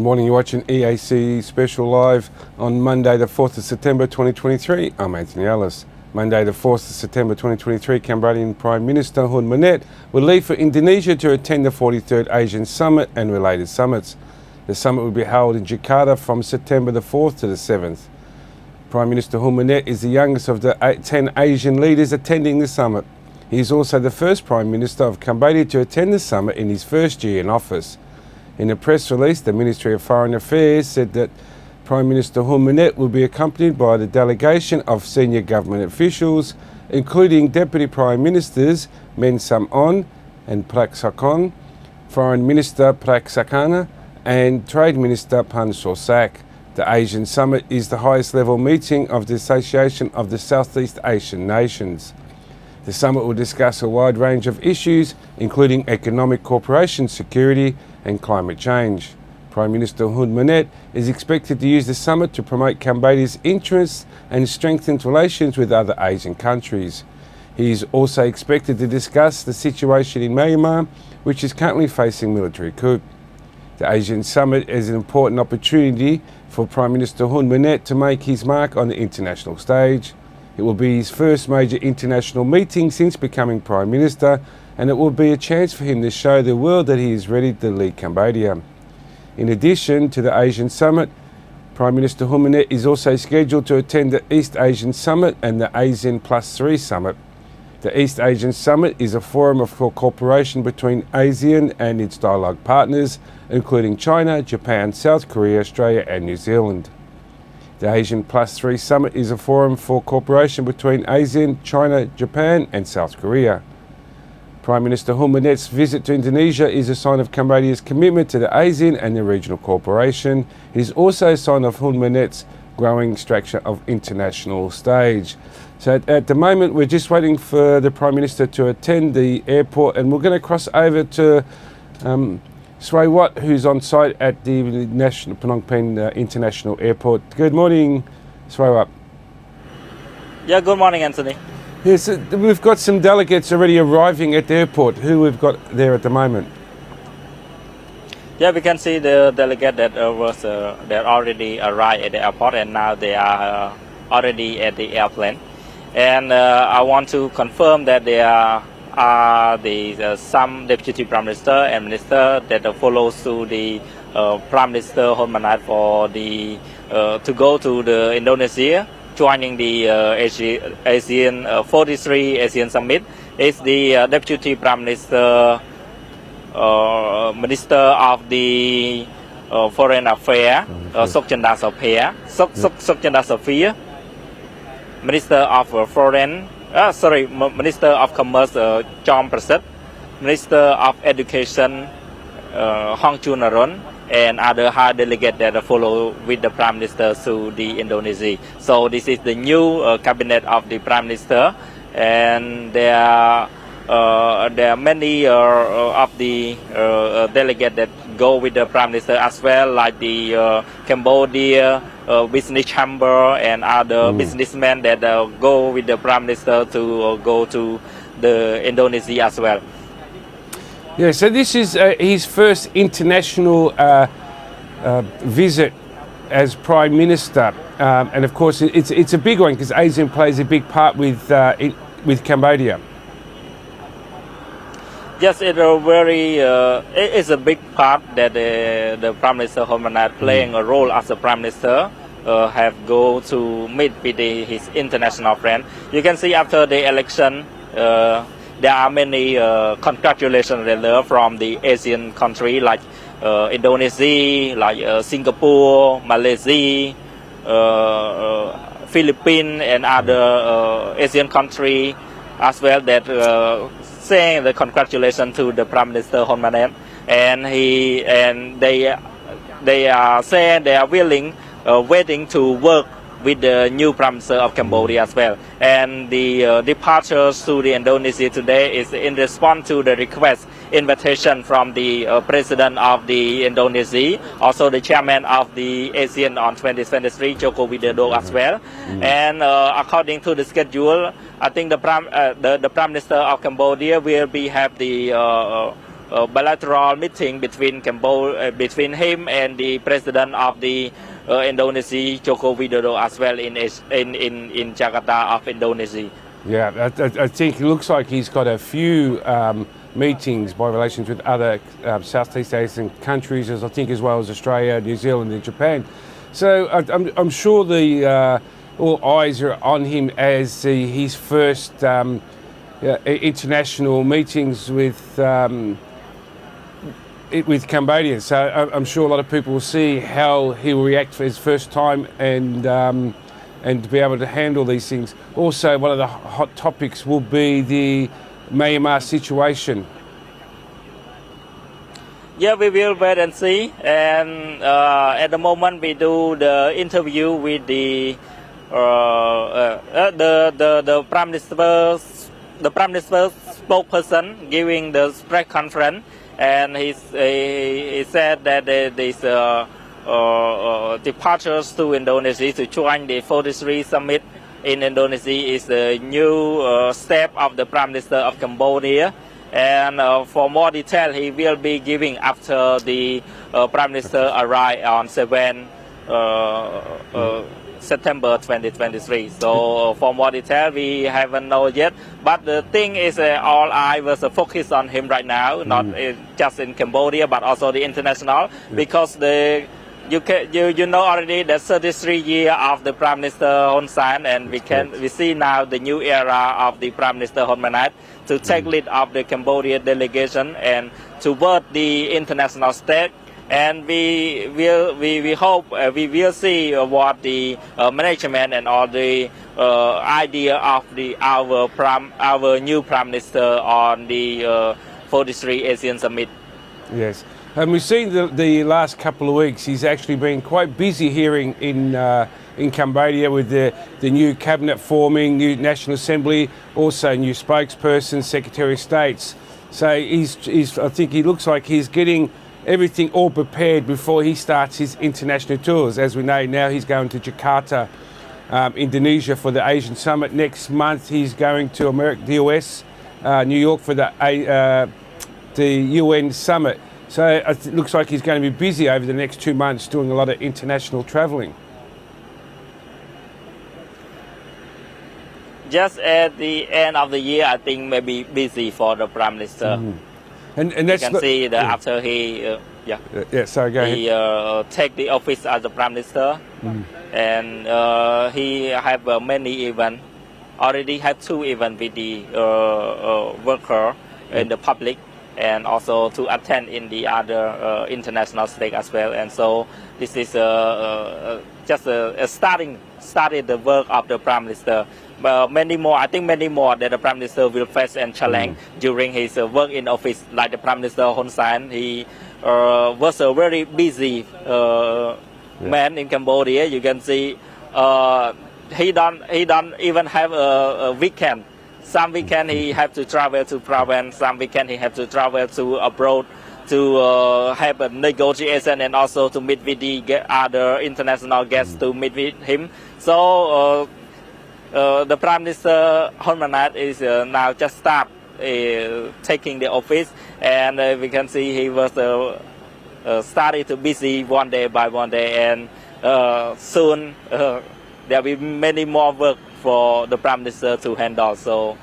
morning, you're watching EAC Special Live on Monday the 4th of September 2023. I'm Anthony Ellis. Monday the 4th of September 2023, Cambodian Prime Minister Hun Manet will leave for Indonesia to attend the 43rd Asian Summit and related summits. The summit will be held in Jakarta from September the 4th to the 7th. Prime Minister Hun Manet is the youngest of the 10 Asian leaders attending the summit. He is also the first Prime Minister of Cambodia to attend the summit in his first year in office. In a press release, the Ministry of Foreign Affairs said that Prime Minister Hun Manet will be accompanied by the delegation of senior government officials, including Deputy Prime Ministers Men Sam On and Prak Sakon, Foreign Minister Prak Sakana and Trade Minister Pan Sorsak. The Asian Summit is the highest level meeting of the Association of the Southeast Asian Nations. The summit will discuss a wide range of issues, including economic cooperation, security and climate change. Prime Minister Hun Manet is expected to use the summit to promote Cambodia's interests and strengthen relations with other Asian countries. He is also expected to discuss the situation in Myanmar, which is currently facing military coup. The Asian Summit is an important opportunity for Prime Minister Hun Manet to make his mark on the international stage. It will be his first major international meeting since becoming Prime Minister, and it will be a chance for him to show the world that he is ready to lead Cambodia. In addition to the Asian Summit, Prime Minister Hun Manet is also scheduled to attend the East Asian Summit and the ASEAN +3 Summit. The East Asian Summit is a forum for cooperation between ASEAN and its dialogue partners, including China, Japan, South Korea, Australia and New Zealand. The ASEAN +3 Summit is a forum for cooperation between ASEAN, China, Japan and South Korea. Prime Minister Hun Manet's visit to Indonesia is a sign of Cambodia's commitment to the ASEAN and the regional cooperation. It is also a sign of Hun Manet's growing structure of international stage. So at the moment we're just waiting for the Prime Minister to attend the airport, and we're going to cross over to Sway Watt, who's on site at the National Phnom Penh International Airport. Good morning, Sway Watt. Yeah, good morning, Anthony. Yes, we've got some delegates already arriving at the airport. Who we've got there at the moment? Yeah, we can see the delegate that that already arrived at the airport, and now they are already at the airplane. And I want to confirm that there are some Deputy Prime Minister and Minister that follows to the Prime Minister Hun Manet for to go to the Indonesia, joining the ASEAN 43 ASEAN Summit. Is the Deputy Prime Minister, Minister of the Foreign Affairs, Sokchanda Sophia, Minister of Foreign. Minister of Commerce Chom Prasad, Minister of Education Hong Chunaron, and other high delegates that follow with the Prime Minister to the Indonesia. So this is the new cabinet of the Prime Minister, and there are many of the delegates that go with the Prime Minister as well, like the Cambodia Business Chamber and other businessmen that go with the Prime Minister to go to the Indonesia as well. Yeah, so this is his first international visit as Prime Minister, and of course it's a big one because ASEAN plays a big part with Cambodia. Yes, it's a big part that the Prime Minister Hun Manet playing a role as a Prime Minister, have go to meet with his international friend. You can see after the election, there are many congratulations letters from the Asian country like Indonesia, like Singapore, Malaysia, Philippines, and other Asian countries as well that saying the congratulations to the Prime Minister Hun Manet, and they are saying they are willing, waiting to work with the new Prime Minister of Cambodia as well. And the departure to the Indonesia today is in response to the request invitation from the President of the Indonesia, also the Chairman of the ASEAN on 2023, Joko Widodo as well. And according to the schedule, I think the Prime Minister of Cambodia will have the bilateral meeting between between him and the president of the Indonesia, Joko Widodo, as well in Jakarta of Indonesia. Yeah, I think it looks like he's got a few meetings by relations with other Southeast Asian countries, as I think as well as Australia, New Zealand and Japan. So I'm sure all eyes are on him as his first international meetings with Cambodia. So I'm sure a lot of people will see how he will react for his first time and to be able to handle these things. Also, one of the hot topics will be the Myanmar situation. Yeah, we will wait and see. And at the moment, we do the interview with the prime minister's spokesperson giving the press conference, and he said that these departures to Indonesia to join the 43 summit in Indonesia is the new step of the Prime Minister of Cambodia. And for more detail, he will be giving after the Prime Minister arrive on 7 September 2023. So for more detail, we haven't know yet. But the thing is, all eyes was focused on him right now, not just in Cambodia, but also the international, because you know already the 33 years of the Prime Minister Hun Sen, and we see now the new era of the Prime Minister Hun Manet to take lead of the Cambodia delegation and toward the international stage. And we hope we will see what the management and all the idea of our new Prime Minister on the 43 ASEAN Summit. Yes. And we've seen the last couple of weeks, he's actually been quite busy here in Cambodia with the new cabinet forming, new National Assembly, also new spokesperson, Secretary of States. So I think he looks like he's getting everything all prepared before he starts his international tours. As we know now, he's going to Jakarta, Indonesia for the Asian Summit. Next month, he's going to the US, New York for the UN Summit. So it looks like he's going to be busy over the next 2 months doing a lot of international travelling. Just at the end of the year, I think maybe busy for the Prime Minister. And that's you can see that after he sorry, go ahead. He take the office as the Prime Minister, and he have many events. Already have 2 events with the worker in the public, and also to attend in the other international stage as well. And so this is just started the work of the Prime Minister. But many more that the Prime Minister will face and challenge during his work in office. Like the Prime Minister Hun Sen, he was a very busy man in Cambodia. You can see he don't even have a weekend. Some weekend he have to travel to province. Some weekend he have to travel to abroad to have a negotiation and also to meet with the other international guests to meet with him. So the Prime Minister Hun Manet is now just start taking the office, and we can see he was started to busy one day by one day, and soon there will be many more work for the Prime Minister to handle. So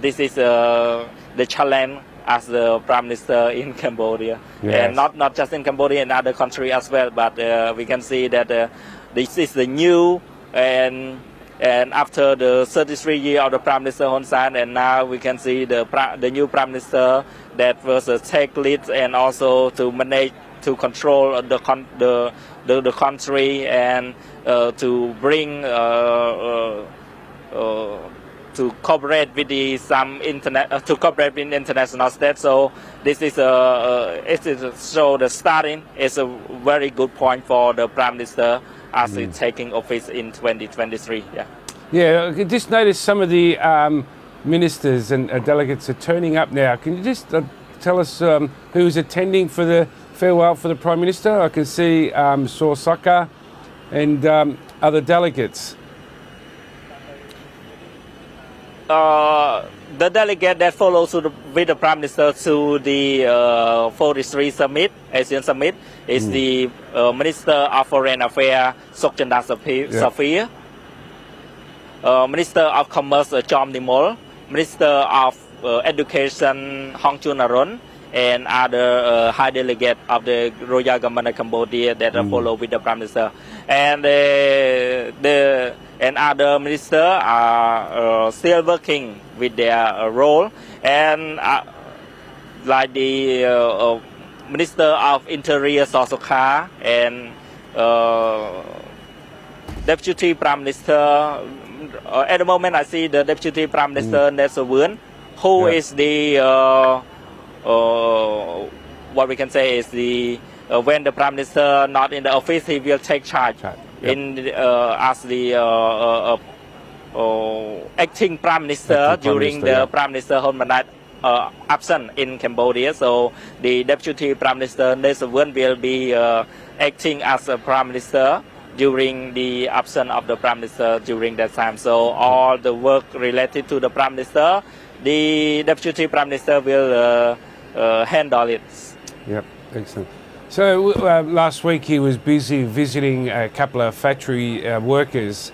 this is the challenge as the Prime Minister in Cambodia, and not just in Cambodia, in other countries as well. But we can see that this is the new and after the 33 years of the Prime Minister Hun Sen, and now we can see the new Prime Minister that was take lead and also to manage, to control the country, and to bring to cooperate with to cooperate with international states. So this is so the starting is a very good point for the Prime Minister as he's taking office in 2023. Yeah, I just noticed some of the ministers and delegates are turning up now. Can you just tell us who's attending for the farewell for the Prime Minister? I can see Saw Saka and other delegates. the delegate that follows with the Prime Minister to the 43 summit, ASEAN summit, is the Minister of Foreign Affairs, Sokchandar Safir, Minister of Commerce, Chom Nimol, Minister of Education, Hong Chunaron, and other high delegate of the Royal Government of Cambodia that follow with the Prime Minister. And and other ministers are still working with their role, and like the Minister of Interior Sosokha and Deputy Prime Minister. At the moment, I see the Deputy Prime Minister Nesawun, who is the what we can say is the when the Prime Minister not in the office, he will take charge in as the acting Prime Minister during the Prime Minister Hun Manet absent in Cambodia. So the Deputy Prime Minister Nesawun will be acting as a Prime Minister during the absence of the Prime Minister during that time. So all the work related to the Prime Minister, the Deputy Prime Minister will handle it. Yep, excellent. So last week he was busy visiting a couple of factory workers.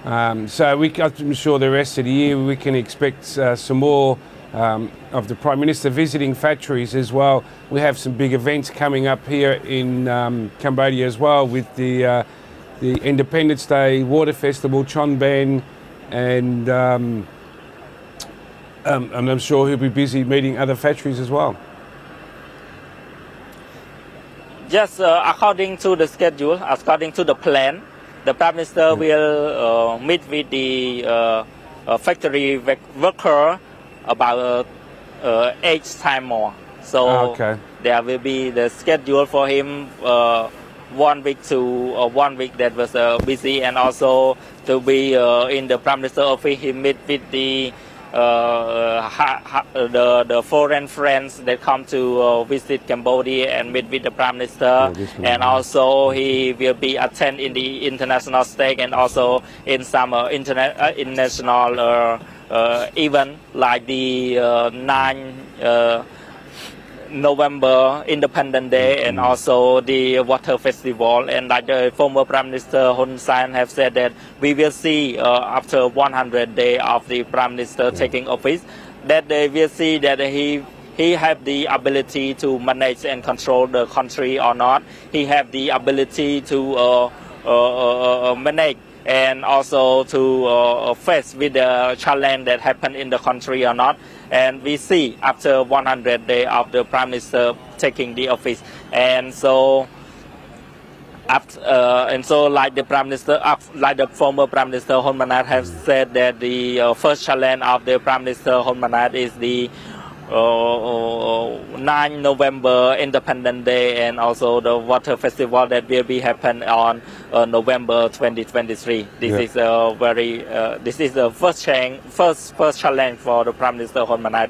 So I'm sure the rest of the year we can expect some more of the Prime Minister visiting factories as well. We have some big events coming up here in Cambodia as well, with the Independence Day Water Festival, Chon Ben, and I'm sure he'll be busy meeting other factories as well. Yes, according to the schedule, according to the plan, the Prime Minister will meet with the factory worker about 8 times more. So there will be the schedule for him 1 week to 1 week that was busy, and also to be in the Prime Minister office. He meet with the foreign friends that come to visit Cambodia and meet with the Prime Minister, and also he will be attend in the international stage and also in some international event like the 9 November Independence Day and also the Water Festival. And like the former Prime Minister Hun Sen have said that we will see after 100 days of the Prime Minister taking office, that they will see that he have the ability to manage and control the country or not. He have the ability to manage and also to face with the challenge that happened in the country or not. And we see after 100 days of the Prime Minister taking the office, and so like the Prime Minister, like the former Prime Minister Hun Manet have said that the first challenge of the Prime Minister Hun Manet is the 9 November Independence Day and also the Water Festival that will be happen on November 2023. This is a very this is the first challenge for the Prime Minister Hun Manet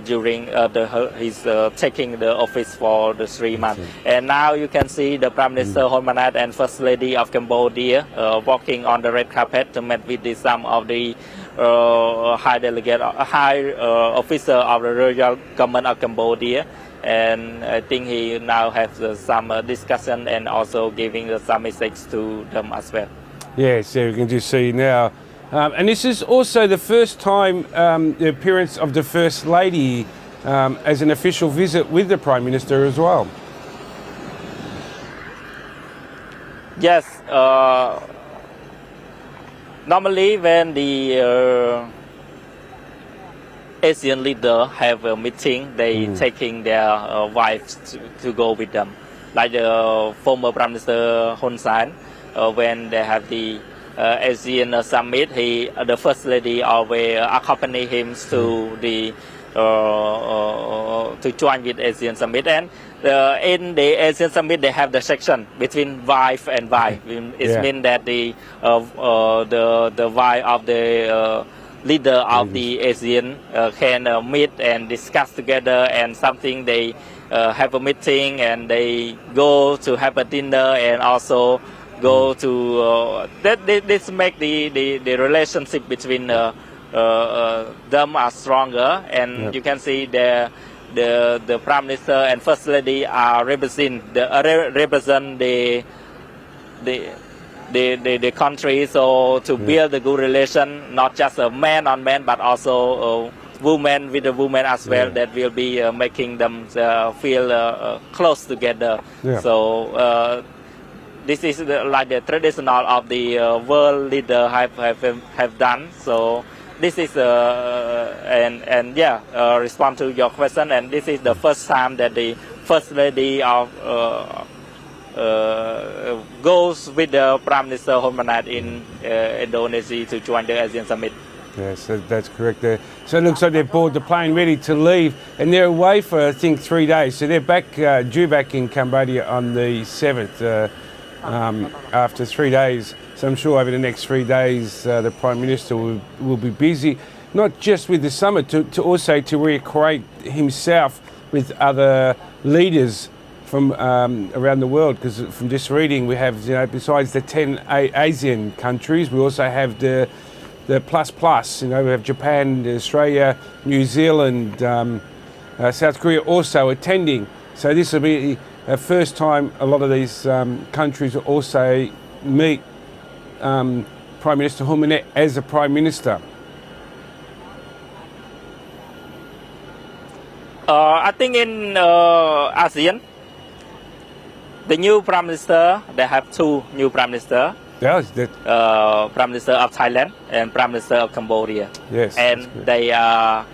during his taking the office for the 3 months. And now you can see the Prime Minister Hun Manet and First Lady of Cambodia walking on the red carpet to meet with some of the high delegate, high officer of the Royal Government of Cambodia, and I think he now has some discussion and also giving some message to them as well. Yes, yeah, we can just see now. And this is also the first time the appearance of the First Lady as an official visit with the Prime Minister as well. Yes. Normally, when the ASEAN leader have a meeting, they taking their wives to go with them. Like the former Prime Minister Hun Sen, when they have the ASEAN summit, the First Lady always accompany him to the to join with ASEAN summit. And in the ASEAN summit, they have the section between wife and wife. It means that the wife of the leader of the ASEAN can meet and discuss together, and something they have a meeting and they go to have a dinner and also go to this make the relationship between them are stronger, and Yep. you can see the Prime Minister and First Lady are represent the country. So to build a good relation, not just a man on man, but also woman with the woman as well, Yeah. that will be making them feel close together. Yeah. So this is like the traditional of the world leader have done. So this is respond to your question, and this is the first time that the First Lady of goes with the Prime Minister Hun Manet in Indonesia to join the ASEAN summit. Yes, that's correct there. So it looks like they've boarded the plane ready to leave, and they're away for, I think, 3 days. So they're back, due back in Cambodia on the 7th after 3 days. So I'm sure over the next 3 days the Prime Minister will be busy, not just with the summit, to also to reacquaint himself with other leaders from around the world, because from just reading we have, besides the 10 ASEAN countries, we also have the plus, we have Japan, Australia, New Zealand, South Korea also attending. So this will be the first time a lot of these countries will also meet Prime Minister Hun Manet as a Prime Minister. I think in ASEAN, the new Prime Minister, they have two new Prime Minister. Yes, Prime Minister of Thailand and Prime Minister of Cambodia. yes. And they are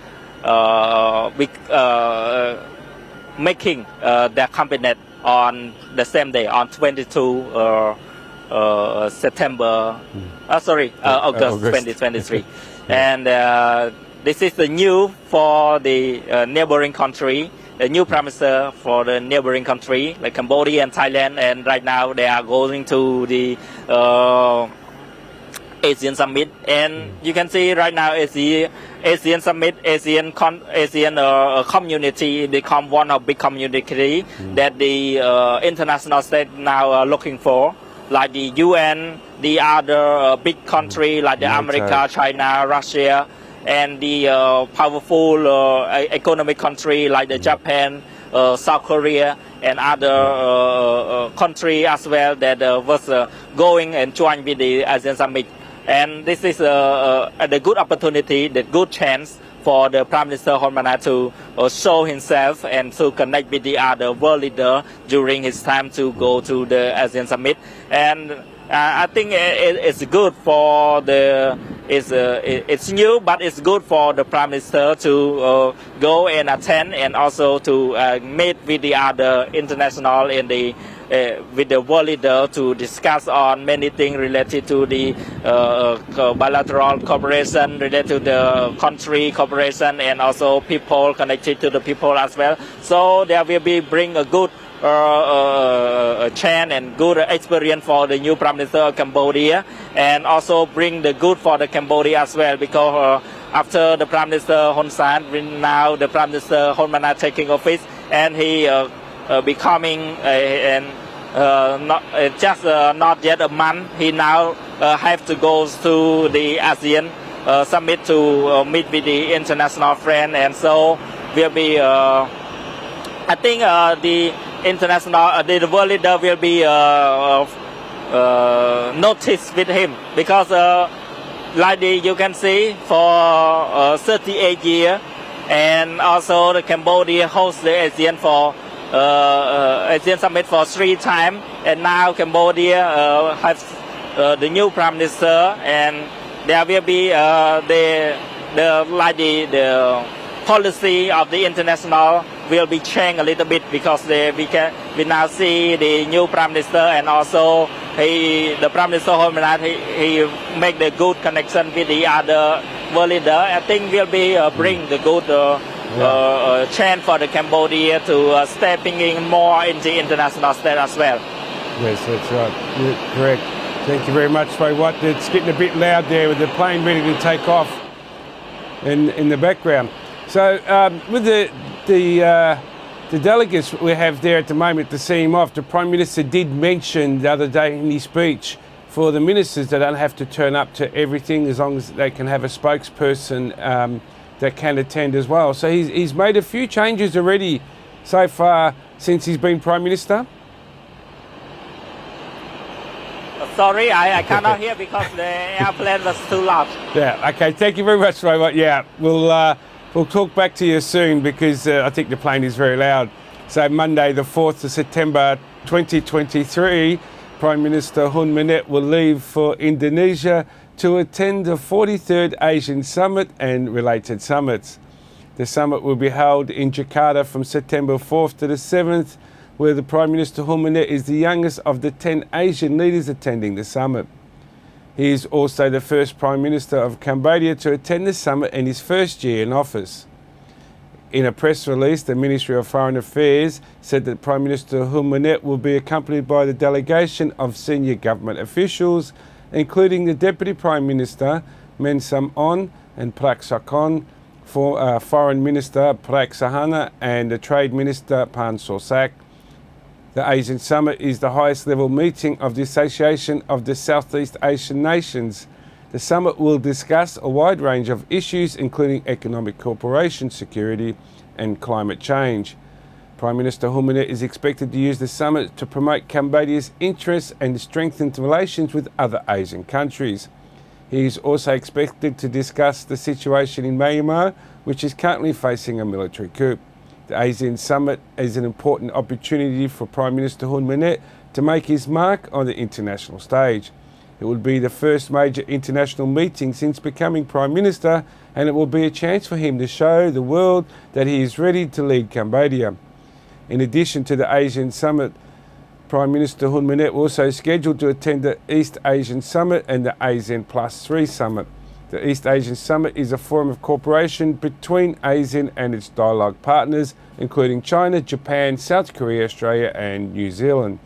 making their cabinet on the same day, on 22 August 2023. And this is the new for the neighboring country. The new Prime Minister for the neighboring country like Cambodia and Thailand, and right now they are going to the ASEAN summit, and you can see right now is the ASEAN summit, ASEAN community become one of big community that the international state now are looking for, like the UN, the other big country like the America, China, Russia, and the powerful economic country like the Japan, South Korea, and other country as well that was going and join with the ASEAN summit. And this is a good opportunity, the good chance for the Prime Minister Hun Manet to show himself and to connect with the other world leader during his time to go to the ASEAN summit. And I think it's good for it's new, but it's good for the Prime Minister to go and attend, and also to meet with the other international in the with the world leader to discuss on many things related to the bilateral cooperation, related to the country cooperation, and also people connected to the people as well. So there will be bring a good chance and good experience for the new Prime Minister of Cambodia, and also bring the good for the Cambodia as well, because after the Prime Minister Hun Sen, now the Prime Minister Hun Manet taking office, and he becoming not yet a month, he now have to go to the ASEAN summit to meet with the international friend, and so will be I think the international the world leader will be noticed with him, because like you can see for 38 years, and also the Cambodia hosts the ASEAN for ASEAN summit for 3 times, and now Cambodia has the new Prime Minister, and there will be the policy of the international will be changed a little bit, because we now see the new Prime Minister, and also the Prime Minister Hun Manet, he make the good connection with the other world leader. I think will be bring the good chance for the Cambodia to stepping in more in the international state as well. Yes, that's right. Yeah, correct. Thank you very much, Ray Watt. It's getting a bit loud there with the plane ready to take off in the background. So with the delegates we have there at the moment to see him off, the Prime Minister did mention the other day in his speech for the ministers. They don't have to turn up to everything as long as they can have a spokesperson that can attend as well. So he's made a few changes already so far since he's been Prime Minister. Sorry, I cannot hear because the airplane was too loud. Yeah, okay, thank you very much, Robert. Yeah, we'll talk back to you soon because I think the plane is very loud. So Monday the 4th of September 2023, Prime Minister Hun Manet will leave for Indonesia to attend the 43rd Asian Summit and related summits. The summit will be held in Jakarta from September 4th to the 7th, where the Prime Minister Hun Manet is the youngest of the 10 Asian leaders attending the summit. He is also the first Prime Minister of Cambodia to attend the summit in his first year in office. In a press release, the Ministry of Foreign Affairs said that Prime Minister Hun Manet will be accompanied by the delegation of senior government officials, including the Deputy Prime Minister Men Sam On and Prak Sakon, Foreign Minister Prak Sahana and the Trade Minister Pan Sorsak. The ASEAN Summit is the highest level meeting of the Association of the Southeast Asian Nations. The summit will discuss a wide range of issues including economic cooperation, security and climate change. Prime Minister Hun Manet is expected to use the summit to promote Cambodia's interests and strengthen relations with other Asian countries. He is also expected to discuss the situation in Myanmar, which is currently facing a military coup. The ASEAN Summit is an important opportunity for Prime Minister Hun Manet to make his mark on the international stage. It will be the first major international meeting since becoming Prime Minister, and it will be a chance for him to show the world that he is ready to lead Cambodia. In addition to the ASEAN Summit, Prime Minister Hun Manet also scheduled to attend the East Asian Summit and the ASEAN Plus 3 Summit. The East Asian Summit is a forum of cooperation between ASEAN and its dialogue partners, including China, Japan, South Korea, Australia and New Zealand.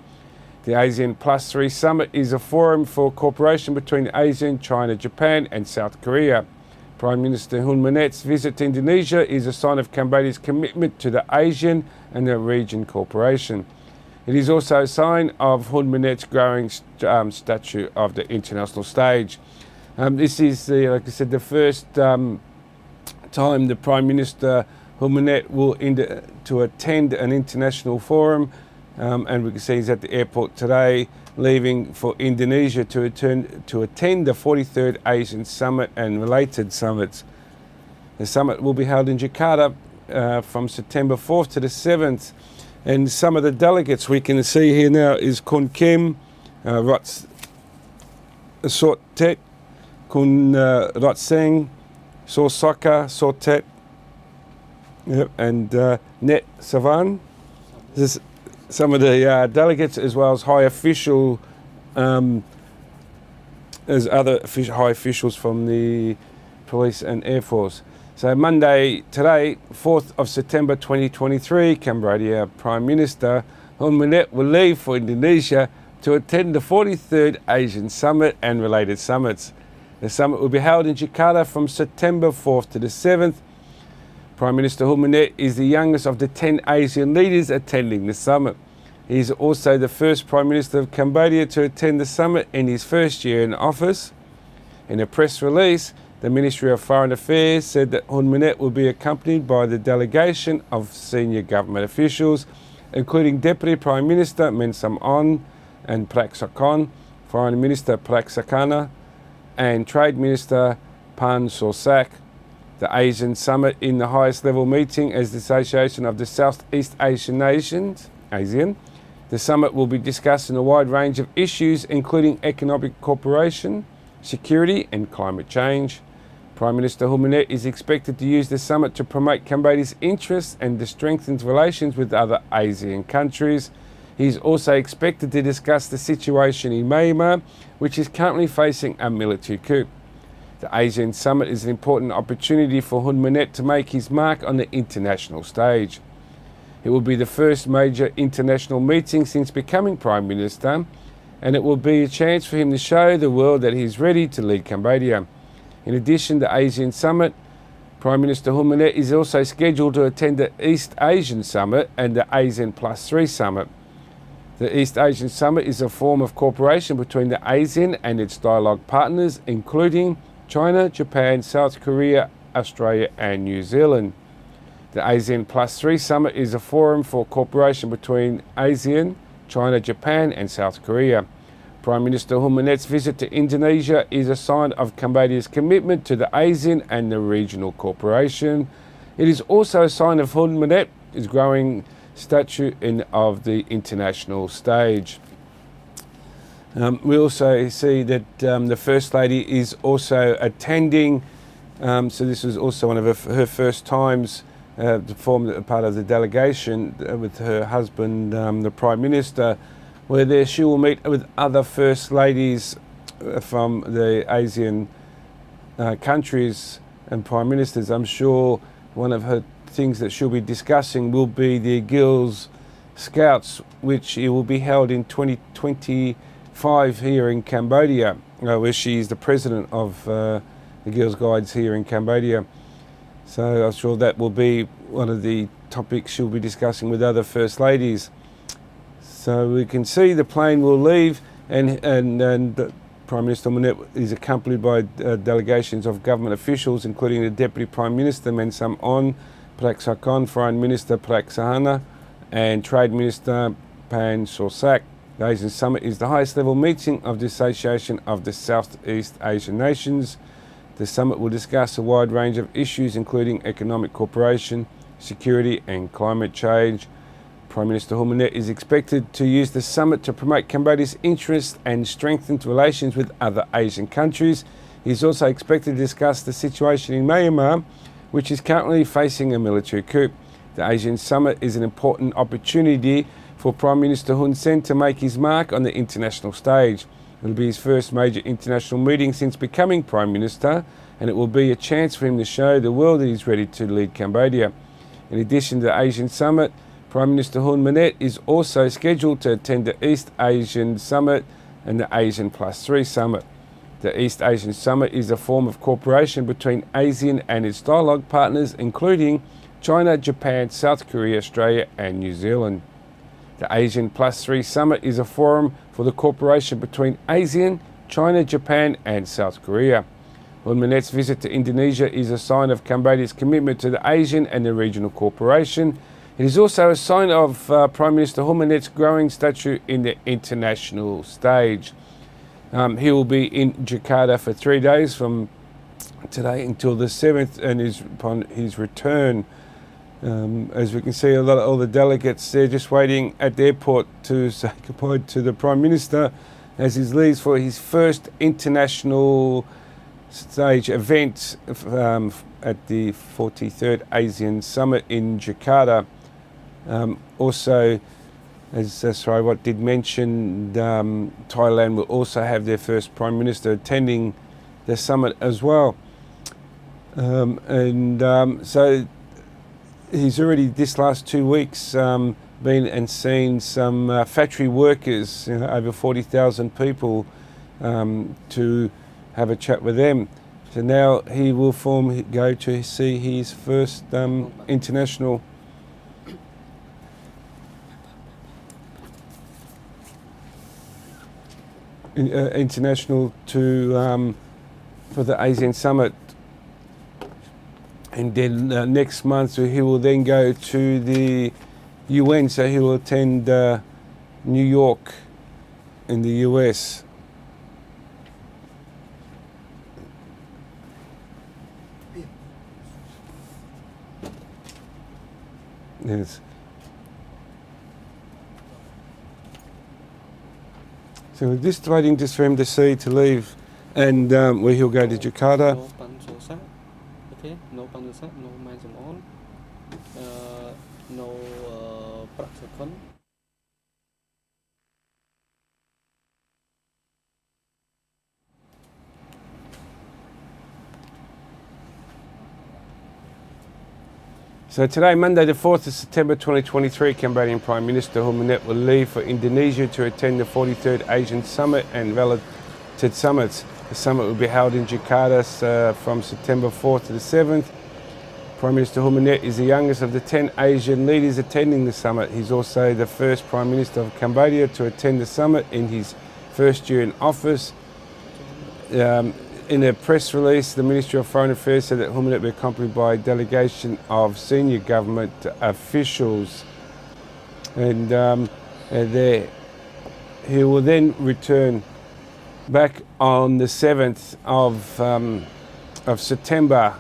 The ASEAN Plus 3 Summit is a forum for cooperation between ASEAN, China, Japan and South Korea. Prime Minister Hun Manet's visit to Indonesia is a sign of Cambodia's commitment to the ASEAN and the region cooperation. It is also a sign of Hun Manet's growing stature of the international stage. This is, like I said, the first time the Prime Minister Hun Manet will to attend an international forum, and we can see he's at the airport today, leaving for Indonesia to attend the 43rd Asian Summit and related summits. The summit will be held in Jakarta from September 4th to the 7th, and some of the delegates we can see here now is Kun Kim, Sort Tet, Kun Rat Singh, Sor Soka, Sor Tet, and Net Savan. This is some of the delegates, as well as high official, as other high officials from the police and air force. So Monday today, 4th of September 2023, Cambodia Prime Minister Hun Manet will leave for Indonesia to attend the 43rd Asian Summit and related summits. The summit will be held in Jakarta from September 4th to the 7th. Prime Minister Hun Manet is the youngest of the 10 Asian leaders attending the summit. He is also the first Prime Minister of Cambodia to attend the summit in his first year in office. In a press release, the Ministry of Foreign Affairs said that Hun Manet will be accompanied by the delegation of senior government officials, including Deputy Prime Minister Men Sam On and Prak Sakon, Foreign Minister Prak Sakana, and Trade Minister Pan Sorsak. The ASEAN Summit in the highest level meeting as the Association of the Southeast Asian Nations, ASEAN. The summit will be discussing a wide range of issues including economic cooperation, security and climate change. Prime Minister Hun Manet is expected to use the summit to promote Cambodia's interests and to strengthen relations with other ASEAN countries. He is also expected to discuss the situation in Myanmar, which is currently facing a military coup. The ASEAN Summit is an important opportunity for Hun Manet to make his mark on the international stage. It will be the first major international meeting since becoming Prime Minister, and it will be a chance for him to show the world that he is ready to lead Cambodia. In addition to the ASEAN Summit, Prime Minister Hun Manet is also scheduled to attend the East Asian Summit and the ASEAN Plus 3 Summit. The East Asian Summit is a form of cooperation between the ASEAN and its dialogue partners, including China, Japan, South Korea, Australia and New Zealand. The ASEAN Plus 3 Summit is a forum for cooperation between ASEAN, China, Japan and South Korea. Prime Minister Hun Manet's visit to Indonesia is a sign of Cambodia's commitment to the ASEAN and the regional cooperation. It is also a sign of Hun Manet's growing stature of the international stage. We also see that the First Lady is also attending, so this was also one of her first times to form part of the delegation with her husband, the Prime Minister, where she will meet with other First Ladies from the ASEAN countries and Prime Ministers. I'm sure one of her things that she'll be discussing will be the Girls Scouts, which it will be held in 2025 here in Cambodia, where she is the president of the Girls Guides here in Cambodia. So I'm sure that will be one of the topics she'll be discussing with other First Ladies. So we can see the plane will leave and Prime Minister Monet is accompanied by delegations of government officials, including the Deputy Prime Minister Men Sam On, Praksakon, Foreign Minister Praksahana and Trade Minister Pan Sorsak. The Asian Summit is the highest level meeting of the Association of the Southeast Asian Nations. The summit will discuss a wide range of issues including economic cooperation, security and climate change. Prime Minister Hun Manet is expected to use the summit to promote Cambodia's interests and strengthen relations with other Asian countries. He is also expected to discuss the situation in Myanmar, which is currently facing a military coup. The Asian Summit is an important opportunity for Prime Minister Hun Sen to make his mark on the international stage. It will be his first major international meeting since becoming Prime Minister, and it will be a chance for him to show the world that he's ready to lead Cambodia. In addition to the Asian Summit, Prime Minister Hun Manet is also scheduled to attend the East Asian Summit and the ASEAN Plus 3 Summit. The East Asian Summit is a form of cooperation between ASEAN and its dialogue partners, including China, Japan, South Korea, Australia and New Zealand. The ASEAN Plus 3 Summit is a forum for the cooperation between ASEAN, China, Japan and South Korea. Hun Manet's visit to Indonesia is a sign of Cambodia's commitment to the ASEAN and the regional cooperation. It is also a sign of Prime Minister Hun Manet's growing stature in the international stage. He will be in Jakarta for 3 days from today until the 7th, and upon his return, as we can see, all the delegates, they're just waiting at the airport to say goodbye to the Prime Minister as he leaves for his first international stage event at the 43rd ASEAN Summit in Jakarta. Also, as Sarawat did mention, Thailand will also have their first Prime Minister attending the summit as well. So he's already this last 2 weeks been and seen some factory workers, over 40,000 people, to have a chat with them. So now he will go to see his first international for the ASEAN Summit, and then next month he will then go to the UN, so he will attend New York in the US. Yes. So we're just waiting just for him to leave, and where he'll go to Jakarta. Okay, no Pandusak, no Mansamon, no Praksakon. So today, Monday the 4th of September 2023, Cambodian Prime Minister Hun Manet will leave for Indonesia to attend the 43rd Asian Summit and related summits. The summit will be held in Jakarta from September 4th to the 7th. Prime Minister Hun Manet is the youngest of the 10 Asian leaders attending the summit. He's also the first Prime Minister of Cambodia to attend the summit in his first year in office. In a press release, the Ministry of Foreign Affairs said that Hun Manet will be accompanied by a delegation of senior government officials. And he will then return back on the 7th of September.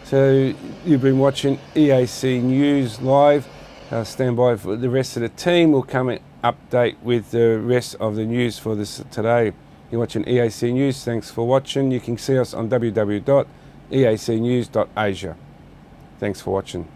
So you've been watching EAC News live. Stand by for the rest of the team. We'll come and update with the rest of the news for this today. You're watching EAC News. Thanks for watching. You can see us on www.eacnews.asia. Thanks for watching.